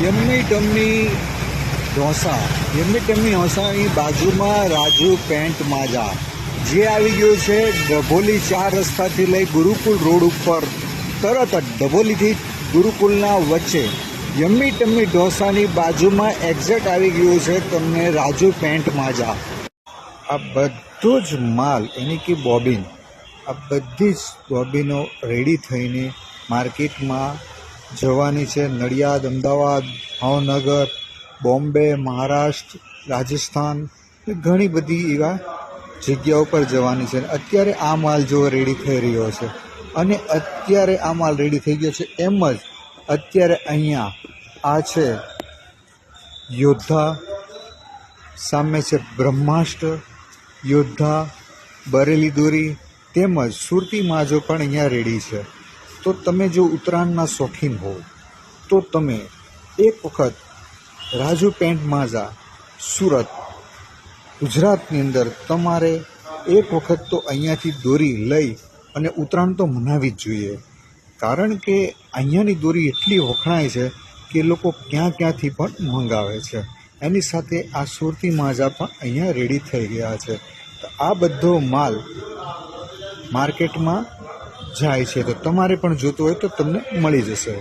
Yummy ટમ્મી ઢોસાની બાજુમાં Raju pant માજા જે આવી ગયું છે ડભોલી 4 રસ્તાથી લઈ ગુરુકુળ રોડ ઉપર, તરત જ ડભોલીથી ગુરુકુળના વચ્ચે યમ્મી ટમ્મી ઢોસાની બાજુમાં એક્ઝેક્ટ આવી ગયું છે તમને રાજુ પેન્ટ માજા। આ બધો જ માલ એની કે બોબિન, આ બધી જ બોબિનો રેડી થઈને માર્કેટમાં જવાની છે। નડિયાદ, અમદાવાદ, ભાવનગર, બોમ્બે, મહારાષ્ટ્ર, રાજસ્થાન, ઘણી બધી એવા જગ્યાઓ પર જવાની છે। અત્યારે આ માલ જો રેડી થઈ રહ્યો છે અને અત્યારે આ માલ રેડી થઈ ગયો છે। એમ જ અત્યારે અહીંયા આ છે યોદ્ધા, સામે છે બ્રહ્માસ્ત્ર, યોદ્ધા, બરેલી દોરી તેમજ સુરતી માજો પણ અહીંયા રેડી છે। તો તમે જો ઉત્તરાયણના શોખીન હો તો તમે એક વખત રાજુ પેન્ટ માજા સુરત ગુજરાતની અંદર તમારે એક વખત તો અહીંયાથી દોરી લઈ અને ઉત્તરાયણ તો મનાવવી જ જોઈએ, કારણ કે અહીંયાની દોરી એટલી વખણાય છે કે લોકો ક્યાં ક્યાંથી પણ મંગાવે છે। એની સાથે આ સુરતી માજા પણ અહીંયા રેડી થઈ ગયા છે। તો આ બધો માલ માર્કેટમાં જાય છે, તો તમારે પણ જોતો હોય તો તમને મળી જશે।